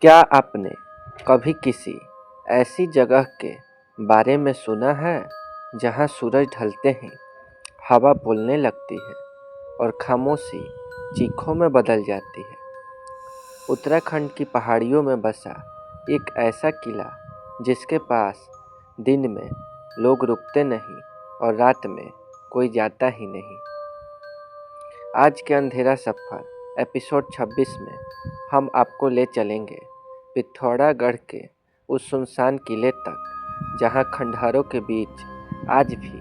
क्या आपने कभी किसी ऐसी जगह के बारे में सुना है जहां सूरज ढलते ही हवा बोलने लगती है और खामोशी चीखों में बदल जाती है। उत्तराखंड की पहाड़ियों में बसा एक ऐसा किला जिसके पास दिन में लोग रुकते नहीं और रात में कोई जाता ही नहीं। आज के अंधेरा सफ़र एपिसोड 26 में हम आपको ले चलेंगे पिथौरागढ़ के उस सुनसान किले तक जहां खंडहरों के बीच आज भी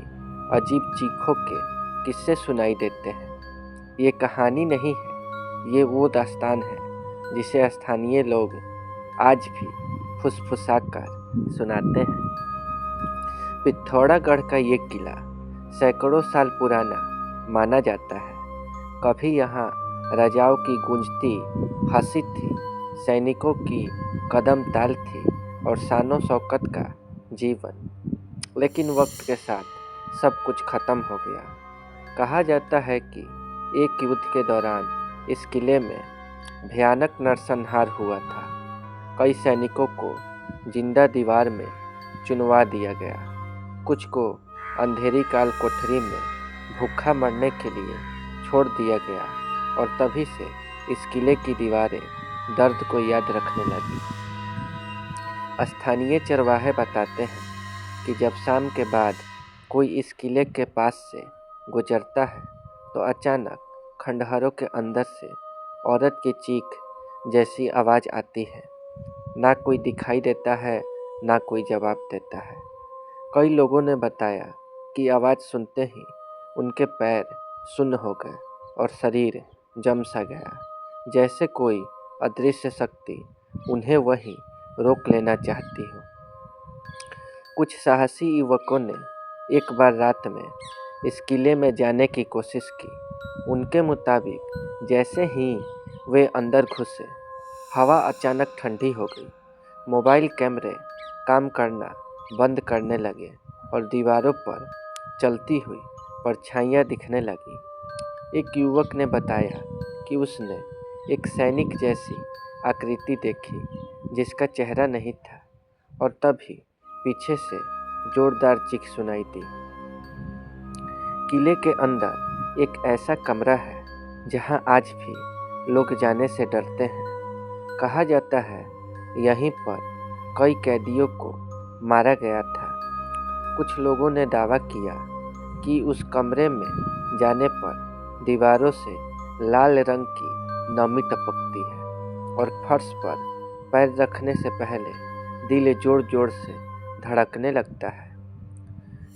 अजीब चीखों के किस्से सुनाई देते हैं। ये कहानी नहीं है, ये वो दास्तान है जिसे स्थानीय लोग आज भी फुसफुसाकर सुनाते हैं। पिथौरागढ़ का ये किला सैकड़ों साल पुराना माना जाता है। कभी यहाँ राजाओं की गूंजती हंसी थी, सैनिकों की कदम ताल थी और शानो शौकत का जीवन। लेकिन वक्त के साथ सब कुछ खत्म हो गया। कहा जाता है कि एक युद्ध के दौरान इस किले में भयानक नरसंहार हुआ था। कई सैनिकों को जिंदा दीवार में चुनवा दिया गया, कुछ को अंधेरी काल कोठरी में भूखा मरने के लिए छोड़ दिया गया और तभी से इस किले की दीवारें दर्द को याद रखने लगी। स्थानीय चरवाहे बताते हैं कि जब शाम के बाद कोई इस किले के पास से गुजरता है तो अचानक खंडहरों के अंदर से औरत की चीख जैसी आवाज़ आती है। ना कोई दिखाई देता है, ना कोई जवाब देता है। कई लोगों ने बताया कि आवाज़ सुनते ही उनके पैर सुन्न हो गए और शरीर जम सा गया, जैसे कोई अदृश्य शक्ति उन्हें वहीं रोक लेना चाहती हो। कुछ साहसी युवकों ने एक बार रात में इस किले में जाने की कोशिश की। उनके मुताबिक जैसे ही वे अंदर घुसे, हवा अचानक ठंडी हो गई, मोबाइल कैमरे काम करना बंद करने लगे और दीवारों पर चलती हुई परछाइयाँ दिखने लगी। एक युवक ने बताया कि उसने एक सैनिक जैसी आकृति देखी जिसका चेहरा नहीं था और तभी पीछे से जोरदार चीख सुनाई दी। किले के अंदर एक ऐसा कमरा है जहां आज भी लोग जाने से डरते हैं। कहा जाता है यहीं पर कई कैदियों को मारा गया था। कुछ लोगों ने दावा किया कि उस कमरे में जाने पर दीवारों से लाल रंग की नमी टपकती है और फर्श पर पैर रखने से पहले दिल जोर जोर से धड़कने लगता है,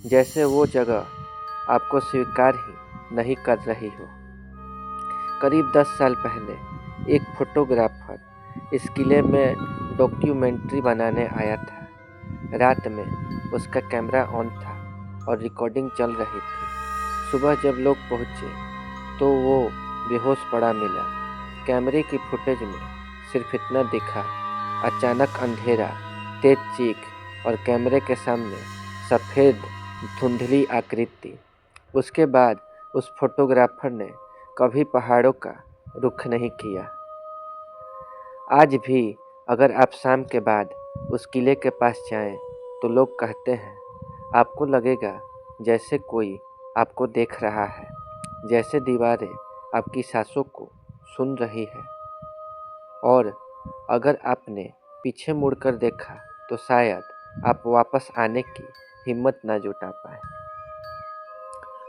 जैसे वो जगह आपको स्वीकार ही नहीं कर रही हो। करीब 10 साल पहले एक फोटोग्राफर इस किले में डॉक्यूमेंट्री बनाने आया था। रात में उसका कैमरा ऑन था और रिकॉर्डिंग चल रही थी। सुबह जब लोग पहुँचे तो वो बेहोश पड़ा मिला। कैमरे की फुटेज में सिर्फ इतना दिखा, अचानक अंधेरा, तेज चीख और कैमरे के सामने सफ़ेद धुंधली आकृति। उसके बाद उस फोटोग्राफर ने कभी पहाड़ों का रुख नहीं किया। आज भी अगर आप शाम के बाद उस किले के पास जाएं तो लोग कहते हैं आपको लगेगा जैसे कोई आपको देख रहा है, जैसे दीवारें आपकी सांसों को सुन रही है। और अगर आपने पीछे मुड़कर देखा तो शायद आप वापस आने की हिम्मत ना जुटा पाए।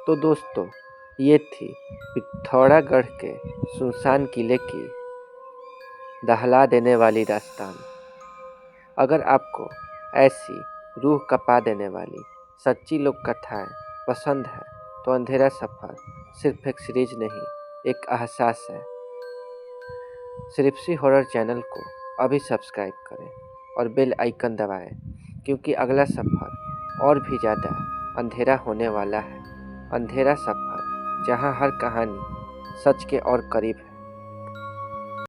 तो दोस्तों, ये थी पिथौरागढ़ के सुनसान किले की दहला देने वाली दास्तान। अगर आपको ऐसी रूह कपा देने वाली सच्ची लोक कथाएं पसंद है तो अंधेरा सफ़र सिर्फ एक सीरीज नहीं, एक एहसास है। सिर्फसी हॉरर चैनल को अभी सब्सक्राइब करें और बेल आइकन दबाएं, क्योंकि अगला सफ़र और भी ज़्यादा अंधेरा होने वाला है। अंधेरा सफ़र, जहां हर कहानी सच के और करीब है।